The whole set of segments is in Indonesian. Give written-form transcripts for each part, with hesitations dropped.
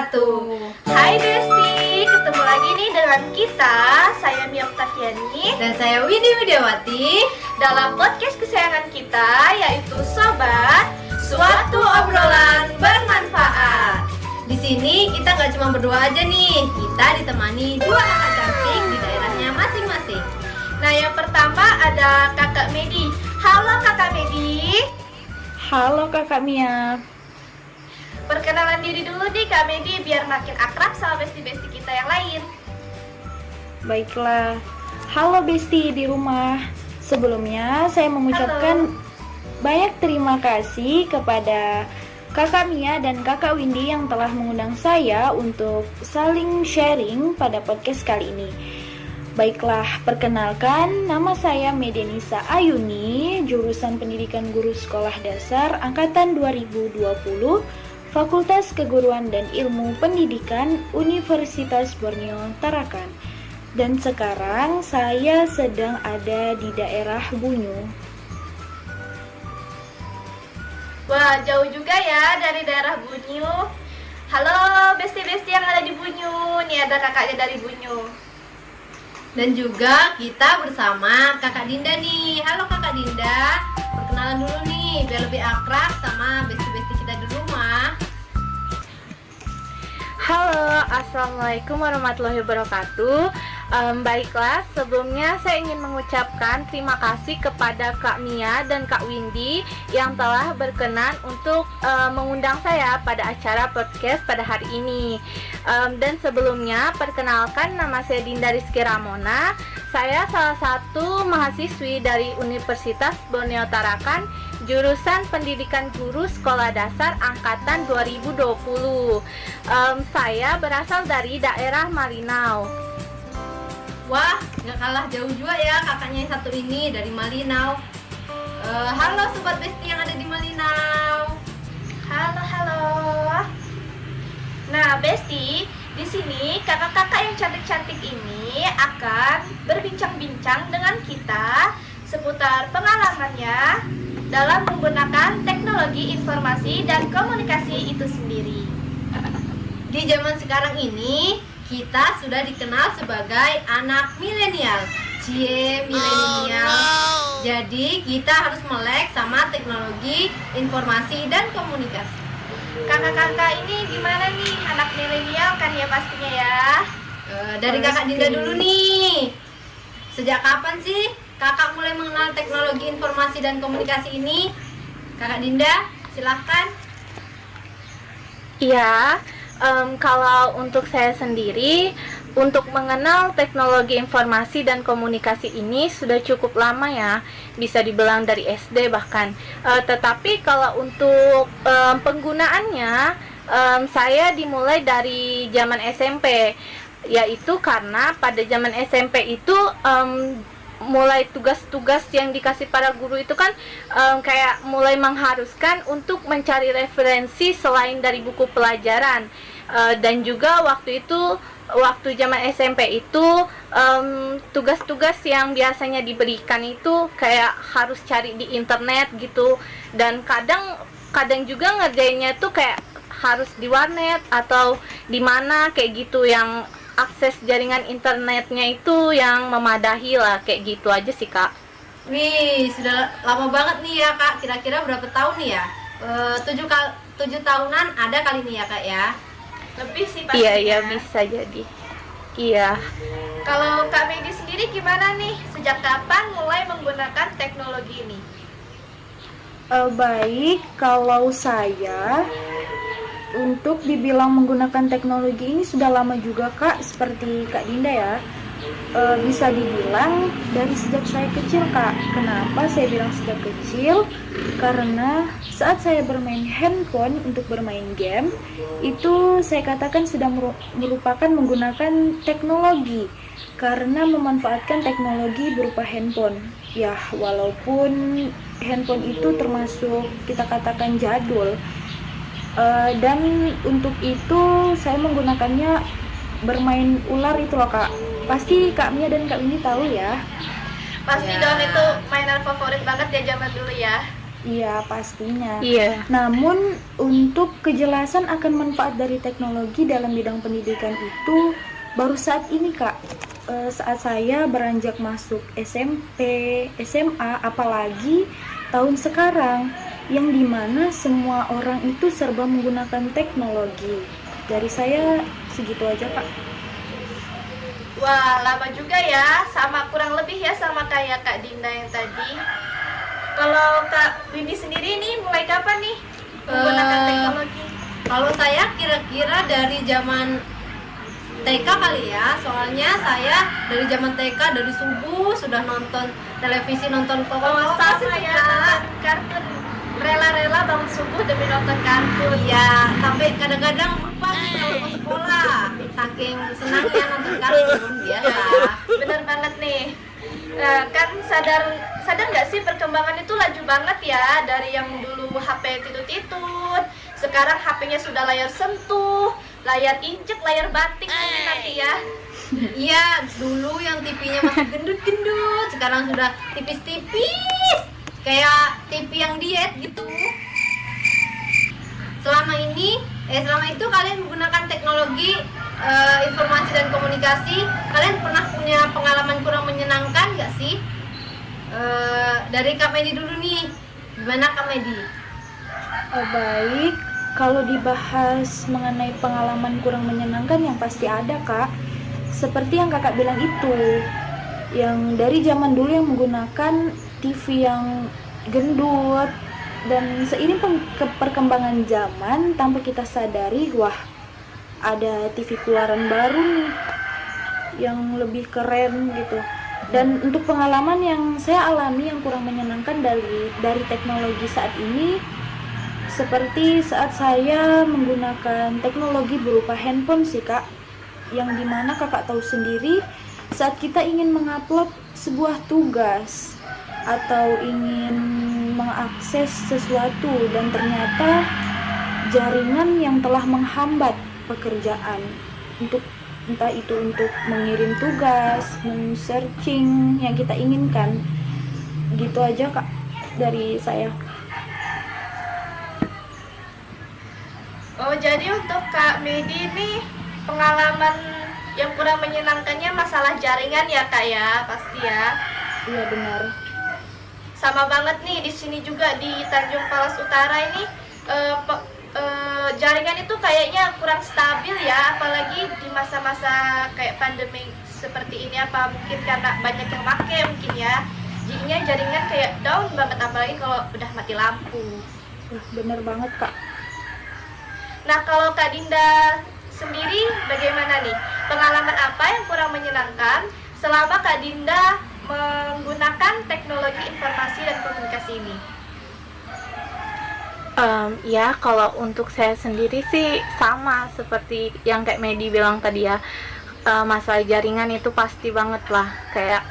wabarakatuh. Hai Besti, ketemu lagi nih dengan kita. Saya Mia Oktaviani dan saya Windy Widiawati dalam podcast kesayangan kita, yaitu Sobat Suatu Obrolan Bermanfaat. Di sini kita nggak cuma berdua aja nih, kita ditemani dua kakak cantik di daerahnya masing-masing. Nah, yang pertama ada Kakak Medi. Halo Kakak Medi. Halo Kakak Mia. Perkenalan diri dulu nih Kak Medi, biar makin akrab sama besti-besti kita yang lain. Baiklah. Halo Besti di rumah. Sebelumnya saya mengucapkan banyak terima kasih kepada Kakak Mia dan Kakak Windy yang telah mengundang saya untuk saling sharing pada podcast kali ini. Baiklah, perkenalkan, nama saya Medianisa Ayuni, jurusan Pendidikan Guru Sekolah Dasar Angkatan 2020, Fakultas Keguruan dan Ilmu Pendidikan Universitas Borneo Tarakan. Dan sekarang saya sedang ada di daerah Bunyu. Wah, jauh juga ya dari daerah Bunyu. Halo besti-besti yang ada di Bunyu. Nih ada kakaknya dari Bunyu. Dan juga kita bersama Kakak Dinda nih. Halo Kakak Dinda, perkenalan dulu nih biar lebih akrab sama besti-besti kita di rumah. Halo, assalamualaikum warahmatullahi wabarakatuh. Baiklah, sebelumnya saya ingin mengucapkan terima kasih kepada Kak Mia dan Kak Windy yang telah berkenan untuk mengundang saya pada acara podcast pada hari ini. Dan sebelumnya, perkenalkan, nama saya Dinda Rizky Ramona. Saya salah satu mahasiswi dari Universitas Borneo Tarakan, jurusan Pendidikan Guru Sekolah Dasar Angkatan 2020. Saya berasal dari daerah Malinau. Wah, gak kalah jauh juga ya kakaknya yang satu ini dari Malinau. Halo sobat besti yang ada di Malinau. Halo. Nah, Besti, di sini kakak-kakak yang cantik-cantik ini akan berbincang-bincang dengan kita seputar pengalamannya dalam menggunakan teknologi informasi dan komunikasi itu sendiri. Di zaman sekarang ini kita sudah dikenal sebagai anak milenial. Cie, milenial. Jadi kita harus melek sama teknologi informasi dan komunikasi. Kakak-kakak ini gimana nih, anak milenial kan ya pastinya ya? Dari Kakak Dinda dulu nih. Sejak kapan sih kakak mulai mengenal teknologi informasi dan komunikasi ini? Kakak Dinda, silahkan. Iya, kalau untuk saya sendiri, untuk mengenal teknologi informasi dan komunikasi ini sudah cukup lama ya, bisa dibilang dari SD bahkan. Tetapi kalau untuk penggunaannya, saya dimulai dari zaman SMP, yaitu karena pada zaman SMP itu mulai tugas-tugas yang dikasih para guru itu kan kayak mulai mengharuskan untuk mencari referensi selain dari buku pelajaran. Dan juga waktu zaman SMP itu tugas-tugas yang biasanya diberikan itu kayak harus cari di internet gitu, dan kadang juga ngerjainnya tuh kayak harus di warnet atau di mana kayak gitu, yang akses jaringan internetnya itu yang memadahi lah, kayak gitu aja sih Kak. Wih, sudah lama banget nih ya Kak. Kira-kira berapa tahun nih ya? 7 tahunan ada kali nih ya Kak ya? Lebih sih pastinya. Iya, bisa jadi. Iya. Kalau Kak Medi sendiri gimana nih? Sejak kapan mulai menggunakan teknologi ini? Baik, kalau saya untuk dibilang menggunakan teknologi ini sudah lama juga Kak, seperti Kak Dinda ya. Bisa dibilang dari sejak saya kecil Kak. Kenapa saya bilang sejak kecil? Karena saat saya bermain handphone untuk bermain game, itu saya katakan sudah merupakan menggunakan teknologi, karena memanfaatkan teknologi berupa handphone. Ya, walaupun handphone itu termasuk kita katakan jadul, dan untuk itu saya menggunakannya bermain ular itu loh Kak. Pasti Kak Mia dan Kak Windy tahu ya. Pasti Ya. dong, itu mainan favorit banget ya zaman dulu ya. Iya, pastinya. Iya. Namun untuk kejelasan akan manfaat dari teknologi dalam bidang pendidikan itu baru saat ini Kak. Saat saya beranjak masuk SMP, SMA, apalagi tahun sekarang yang dimana semua orang itu serba menggunakan teknologi. Dari saya segitu aja Kak. Wah, lama juga ya, sama kurang lebih ya sama kayak Kak Dinda yang tadi. Kalau Kak Windy sendiri nih mulai kapan nih menggunakan teknologi? Kalau saya kira-kira dari zaman TK kali ya, soalnya saya dari zaman TK dari subuh sudah nonton televisi, nonton Oh, sama ya, nonton kartun. Rela-rela bangun subuh demi nonton kartun. Iya, sampai kadang-kadang lupa nih kalau mau sekolah, saking senangnya nonton kartun biasa. Bener banget nih. Kan sadar nggak sih perkembangan itu laju banget ya, dari yang dulu HP titut-titut, sekarang HP-nya sudah layar sentuh, layar injek, layar batik mungkin nanti ya. Iya, dulu yang TV-nya masih gendut-gendut, sekarang sudah tipis-tipis, kayak TV yang diet gitu. Selama itu kalian menggunakan teknologi informasi dan komunikasi, kalian pernah punya pengalaman kurang menyenangkan nggak sih? Dari Kak Medi dulu nih, gimana Kak Medi? Baik, kalau dibahas mengenai pengalaman kurang menyenangkan yang pasti ada Kak. Seperti yang kakak bilang itu, yang dari zaman dulu yang menggunakan TV yang gendut, dan seiring perkembangan zaman tanpa kita sadari, wah ada TV keluaran baru nih yang lebih keren gitu. Dan untuk pengalaman yang saya alami yang kurang menyenangkan dari teknologi saat ini, seperti saat saya menggunakan teknologi berupa handphone sih Kak, yang dimana kakak tahu sendiri, saat kita ingin mengupload sebuah tugas atau ingin mengakses sesuatu dan ternyata jaringan yang telah menghambat pekerjaan, entah itu untuk mengirim tugas, men-searching yang kita inginkan. Gitu aja Kak dari saya. Oh, jadi untuk Kak Medi nih pengalaman yang kurang menyenangkannya masalah jaringan ya Kak ya, pasti ya. Iya benar. Sama banget nih di sini juga di Tanjung Palas Utara ini jaringan itu kayaknya kurang stabil ya, apalagi di masa-masa kayak pandemi seperti ini, apa mungkin karena banyak yang pakai mungkin ya, jadinya jaringan kayak down banget, apalagi kalau udah mati lampu. Wah, bener banget Kak. Nah, kalau Kak Dinda sendiri bagaimana nih? Pengalaman apa yang kurang menyenangkan selama Kak Dinda menggunakan teknologi informasi dan komunikasi ini? Ya, kalau untuk saya sendiri sih sama seperti yang kayak Medi bilang tadi ya. Masalah jaringan itu pasti banget lah, kayak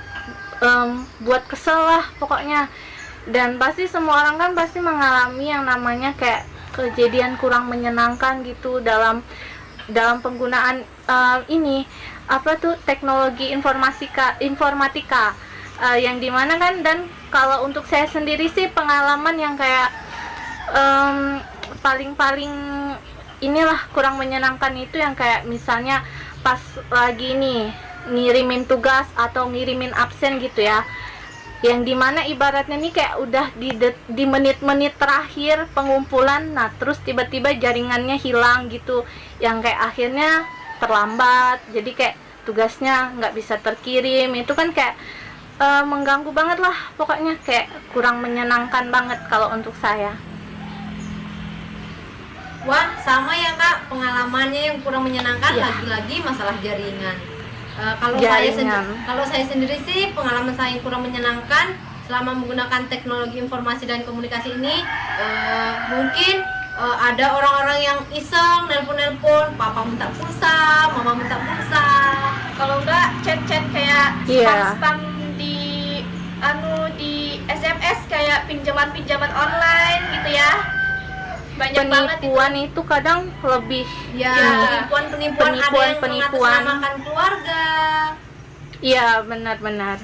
buat kesel lah pokoknya. Dan pasti semua orang kan pasti mengalami yang namanya kayak kejadian kurang menyenangkan gitu dalam penggunaan ini apa tuh teknologi informatika yang dimana kan. Dan kalau untuk saya sendiri sih pengalaman yang kayak paling inilah kurang menyenangkan itu yang kayak misalnya pas lagi nih ngirimin tugas atau ngirimin absen gitu ya, yang dimana ibaratnya nih kayak udah di menit-menit terakhir pengumpulan, nah terus tiba-tiba jaringannya hilang gitu, yang kayak akhirnya terlambat, jadi kayak tugasnya nggak bisa terkirim. Itu kan kayak mengganggu banget lah pokoknya, kayak kurang menyenangkan banget kalau untuk saya. Wah, sama ya Kak, pengalamannya yang kurang menyenangkan Ya. lagi-lagi masalah jaringan. Kalau saya sendiri sih pengalaman saya yang kurang menyenangkan selama menggunakan teknologi informasi dan komunikasi ini, mungkin ada orang-orang yang iseng nelpon, papa minta pulsa, mama minta pulsa. Kalau enggak chat-chat kayak Iya. spam di SMS kayak pinjaman online gitu ya. Banyak banget itu. Penipuan itu kadang lebih Ya, Ya. penipuan ada yang Penipuan. mengatasnamakan keluarga. iya benar-benar.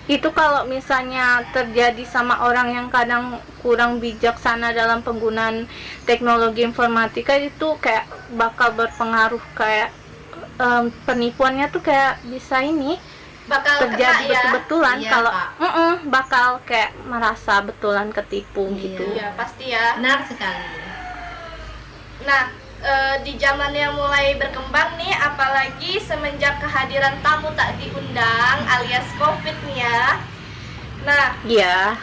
Itu kalau misalnya terjadi sama orang yang kadang kurang bijaksana dalam penggunaan teknologi informatika, itu kayak bakal berpengaruh, kayak penipuannya tuh kayak bisa ini Bakal terjadi kena ya. betul-betulan. Iya, Kalau Kak. bakal kayak merasa betulan ketipu Iya. gitu. Ya pasti ya. Benar sekali. Nah, di zaman yang mulai berkembang nih, apalagi semenjak kehadiran tamu tak diundang alias COVID nih ya. Nah, Iya.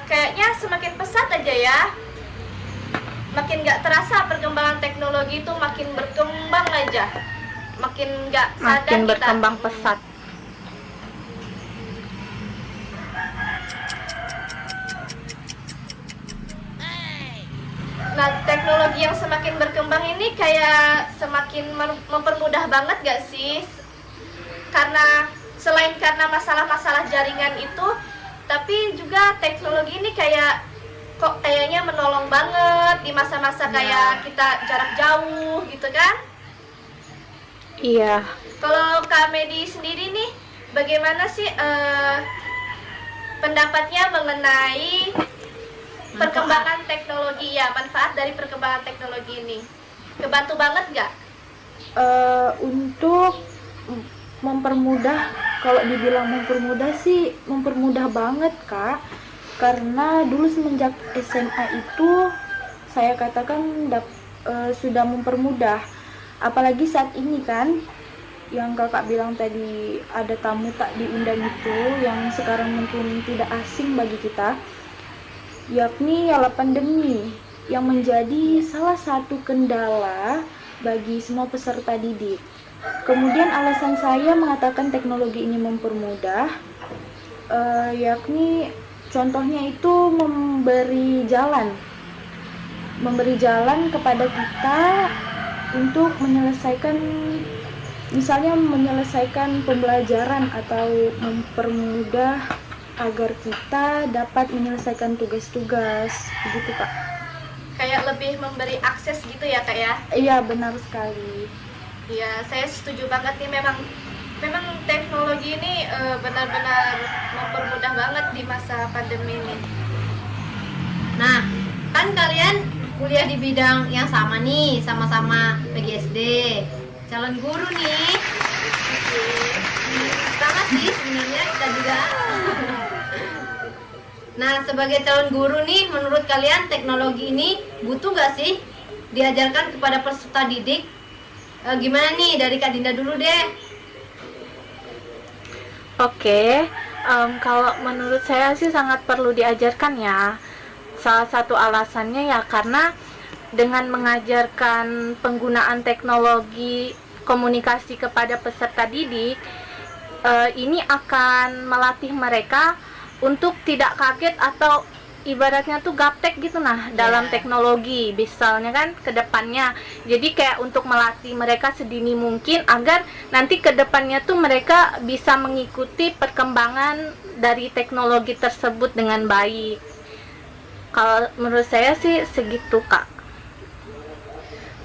kayaknya semakin pesat aja ya. Makin nggak terasa perkembangan teknologi itu makin berkembang aja. Makin nggak sadar Makin kita. berkembang pesat. Nah, teknologi yang semakin berkembang ini kayak semakin mempermudah banget gak sih? Karena selain karena masalah-masalah jaringan itu, tapi juga teknologi ini kayak kok kayaknya menolong banget di masa-masa kayak kita jarak jauh gitu kan? Iya. Kalau Kak Medi sendiri nih, bagaimana sih pendapatnya mengenai perkembangan teknologi ya, manfaat dari perkembangan teknologi ini? Kebantu banget nggak? Untuk mempermudah, kalau dibilang mempermudah sih mempermudah banget Kak, karena dulu semenjak SMA itu saya katakan sudah mempermudah, apalagi saat ini kan yang kakak bilang tadi ada tamu tak diundang itu yang sekarang mungkin tidak asing bagi kita, yakni ialah pandemi yang menjadi salah satu kendala bagi semua peserta didik. Kemudian alasan saya mengatakan teknologi ini mempermudah, yakni contohnya itu memberi jalan kepada kita untuk menyelesaikan, misalnya menyelesaikan pembelajaran atau mempermudah agar kita dapat menyelesaikan tugas-tugas, begitu Kak. Kayak lebih memberi akses gitu ya Kak ya? Iya, benar sekali. Iya, saya setuju banget nih, memang teknologi ini benar-benar mempermudah banget di masa pandemi ini. Nah, kan kalian kuliah di bidang yang sama nih, sama-sama PGSD, calon guru nih. Sama sih sebenarnya kita juga. Nah, sebagai calon guru nih, menurut kalian teknologi ini butuh nggak sih diajarkan kepada peserta didik? Gimana nih, dari Kak Dinda dulu deh. Oke, kalau menurut saya sih sangat perlu diajarkan ya. Salah satu alasannya ya karena dengan mengajarkan penggunaan teknologi komunikasi kepada peserta didik, ini akan melatih mereka untuk tidak kaget atau ibaratnya tuh gaptek gitu dalam teknologi misalnya kan ke depannya. Jadi kayak untuk melatih mereka sedini mungkin agar nanti ke depannya tuh mereka bisa mengikuti perkembangan dari teknologi tersebut dengan baik. Kalau menurut saya sih segitu Kak.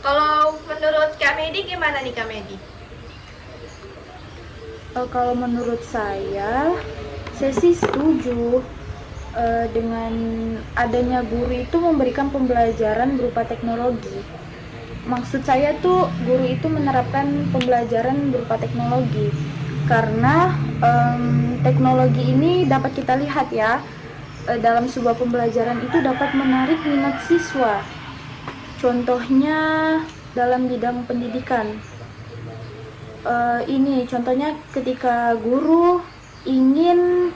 Kalau menurut Kak Medi gimana nih Kak Medi? Kalau menurut saya sih setuju dengan adanya guru itu memberikan pembelajaran berupa teknologi. Maksud saya tuh guru itu menerapkan pembelajaran berupa teknologi karena teknologi ini dapat kita lihat ya, dalam sebuah pembelajaran itu dapat menarik minat siswa. Contohnya dalam bidang pendidikan, ini contohnya ketika guru ingin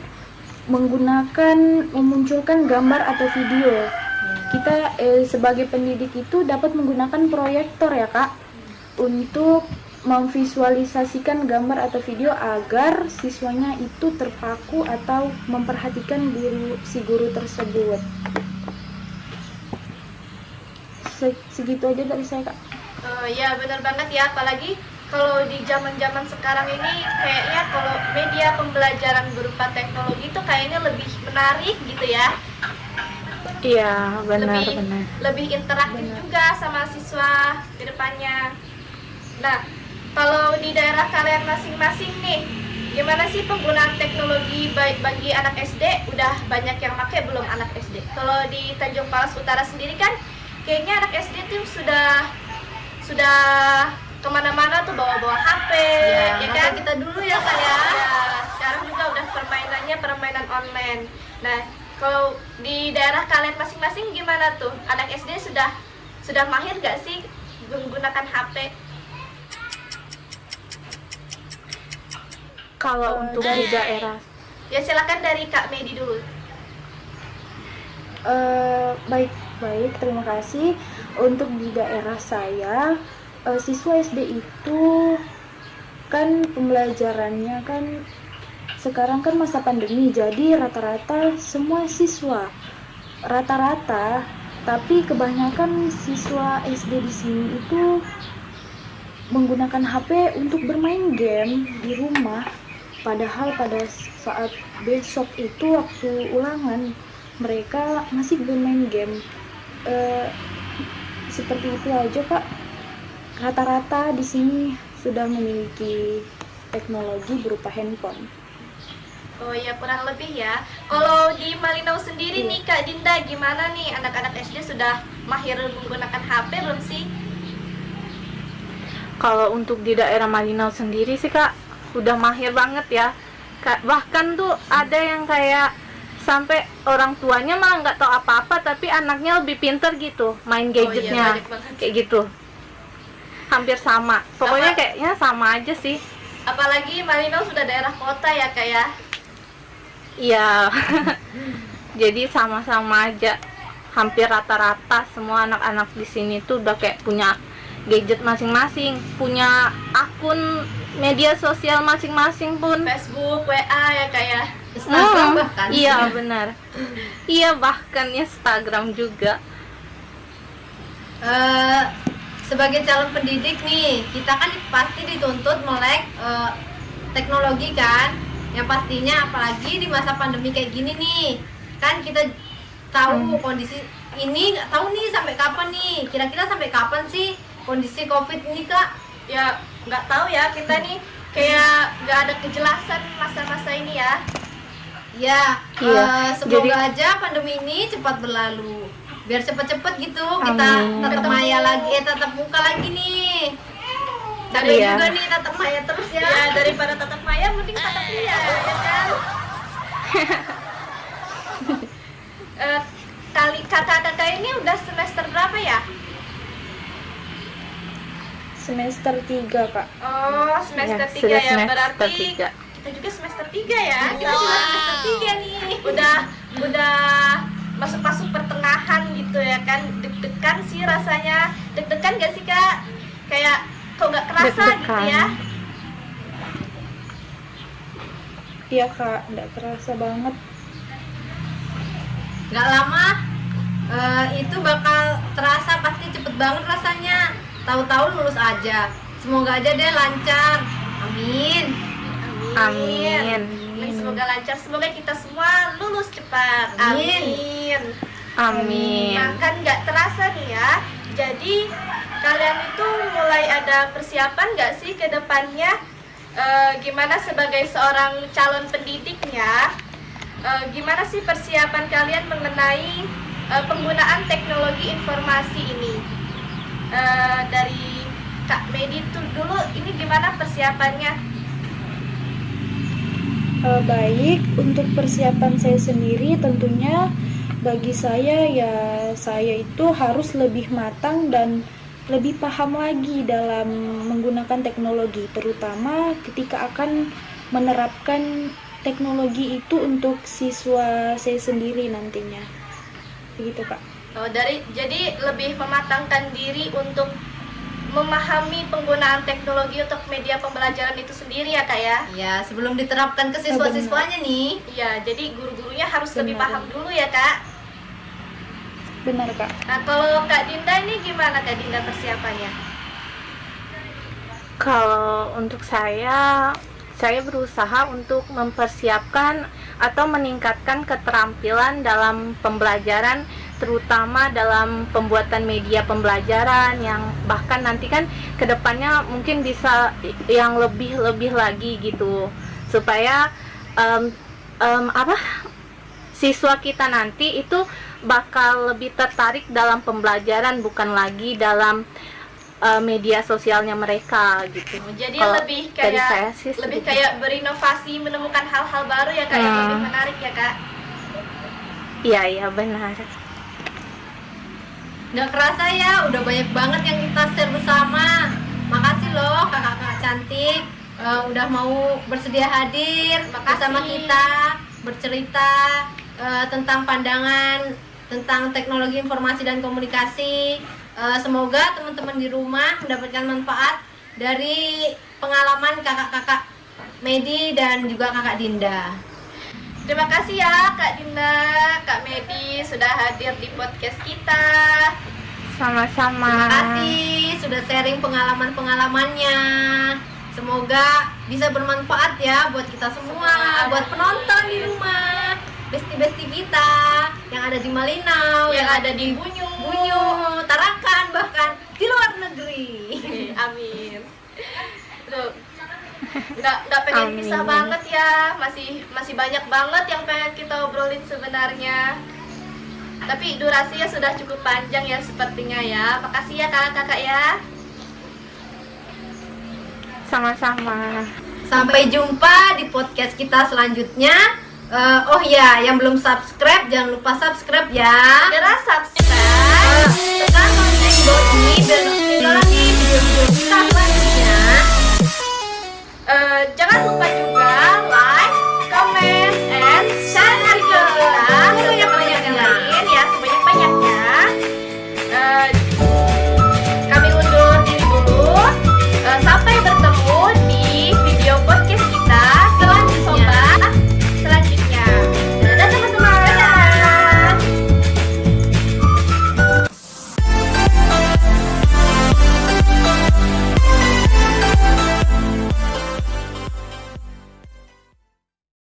memunculkan gambar atau video, kita sebagai pendidik itu dapat menggunakan proyektor ya Kak, untuk memvisualisasikan gambar atau video agar siswanya itu terpaku atau memperhatikan si guru tersebut. Segitu aja dari saya Kak. Ya benar banget ya, apalagi kalau di zaman-zaman sekarang ini kayaknya kalau media pembelajaran berupa teknologi itu kayaknya lebih menarik gitu ya. Iya, benar. Lebih interaktif juga sama siswa ke depannya. Nah, kalau di daerah kalian masing-masing nih gimana sih penggunaan teknologi baik bagi anak SD? Udah banyak yang pakai belum anak SD? Kalau di Tanjung Palas Utara sendiri kan kayaknya anak SD tuh sudah kemana-mana tuh bawa-bawa HP, ya kan? Kita dulu ya Kak ya. Ya, sekarang juga udah permainannya permainan online. Nah, kalau di daerah kalian masing-masing gimana tuh? Anak SD sudah mahir gak sih menggunakan HP? Kalau untuk di daerah, Ya silakan dari Kak Medi dulu. Baik, terima kasih. Untuk di daerah saya, siswa SD itu kan pembelajarannya kan sekarang kan masa pandemi, jadi rata-rata semua siswa tapi kebanyakan siswa SD di sini itu menggunakan HP untuk bermain game di rumah. Padahal pada saat besok itu waktu ulangan mereka masih bermain game. Seperti itu aja Kak. Rata-rata di sini sudah memiliki teknologi berupa handphone. Oh ya, kurang lebih ya. Kalau di Malinau sendiri nih Kak Dinda, gimana nih anak-anak SD sudah mahir menggunakan HP belum sih? kalau untuk di daerah Malinau sendiri sih Kak, udah mahir banget ya. Bahkan tuh ada yang kayak sampai orang tuanya malah nggak tahu apa-apa, tapi anaknya lebih pinter gitu main gadgetnya. banyak banget. Kayak gitu. Hampir sama. Pokoknya kayaknya sama aja sih. Apalagi Malinau sudah daerah kota ya Kak ya. Iya. Jadi sama-sama aja. Hampir rata-rata semua anak-anak di sini tuh udah kayak punya gadget masing-masing, punya akun media sosial masing-masing pun. Facebook, WA ya Kak ya. Instagram bahkan. Iya benar. Iya bahkan Instagram juga. Sebagai calon pendidik nih, kita kan pasti dituntut melek teknologi kan. Yang pastinya apalagi di masa pandemi kayak gini nih, kan kita tahu kondisi ini, nggak tahu nih sampai kapan nih. Kira-kira sampai kapan sih kondisi COVID ini Kak? Ya nggak tahu ya, kita nih kayak nggak ada kejelasan masa-masa ini ya. Ya, Iya, semoga aja pandemi ini cepat berlalu. Biar cepet-cepet gitu kita Amin. tatap maya lagi, tatap muka lagi nih. Capek Iya. juga nih tatap maya terus ya. Ya daripada tatap maya mending tatap dia ya kan. Kakak-kakak ini udah semester berapa ya? Semester 3 Kak. Oh, semester Ya, 3 sudah ya. semester Berarti 3. kita juga semester 3 ya. Kita juga semester 3 nih. Udah masuk pertengahan gitu ya kan. Deg-degan sih rasanya. Deg-degan gak sih Kak? Kayak kok nggak kerasa gitu Deg-degan. ya? Iya Kak, nggak kerasa banget. Nggak lama itu bakal terasa, pasti cepet banget rasanya. Tahu-tahu lulus aja. Semoga aja deh lancar. Amin. Amin. Semoga lancar. Semoga kita semua lulus cepat. Amin. Amin. Nah, kan nggak terasa nih ya. Jadi kalian itu mulai ada persiapan nggak sih ke depannya? Gimana sebagai seorang calon pendidiknya? Gimana sih persiapan kalian mengenai penggunaan teknologi informasi ini? Dari Kak Medi tuh dulu, ini gimana persiapannya? Baik, untuk persiapan saya sendiri tentunya bagi saya ya saya itu harus lebih matang dan lebih paham lagi dalam menggunakan teknologi, terutama ketika akan menerapkan teknologi itu untuk siswa saya sendiri nantinya. Begitu Kak. Jadi lebih mematangkan diri untuk memahami penggunaan teknologi untuk media pembelajaran itu sendiri ya Kak ya? Ya, sebelum diterapkan ke siswa-siswanya nih. Iya, jadi guru-gurunya harus lebih Benar. paham dulu ya Kak? Benar Kak. Nah, kalau Kak Dinda ini gimana Kak Dinda persiapannya? Kalau untuk saya berusaha untuk mempersiapkan atau meningkatkan keterampilan dalam pembelajaran, terutama dalam pembuatan media pembelajaran yang bahkan nanti kan kedepannya mungkin bisa yang lebih lagi gitu. supaya siswa kita nanti itu bakal lebih tertarik dalam pembelajaran, bukan lagi dalam media sosialnya mereka gitu. Jadi Kalau lebih dari kayak saya sih lebih seperti kayak berinovasi, menemukan hal-hal baru ya Kak, yang lebih menarik ya Kak. Iya benar. Nggak kerasa ya, udah banyak banget yang kita share bersama. Makasih loh kakak-kakak cantik, udah mau bersedia hadir bersama kita, bercerita tentang pandangan tentang teknologi informasi dan komunikasi. Semoga teman-teman di rumah mendapatkan manfaat dari pengalaman kakak-kakak Medi dan juga kakak Dinda. Terima kasih ya Kak Dinda, Kak Medi sudah hadir di podcast kita. Sama-sama. Terima kasih sudah sharing pengalaman-pengalamannya. Semoga bisa bermanfaat ya buat kita semua, buat penonton di rumah, besti-besti kita yang ada di Malinau, Yang ada di Bunyu. Tarakan, bahkan di luar negeri. Amin. Tuh, nggak pengen Amin. pisah banget ya, masih banyak banget yang pengen kita obrolin sebenarnya. Tapi durasinya sudah cukup panjang ya sepertinya ya. Makasih ya kakak-kakak ya. Sama-sama. Sampai jumpa di podcast kita selanjutnya. Oh ya, yang belum subscribe jangan lupa subscribe ya. Segera subscribe. Tekan lonceng bunyi biar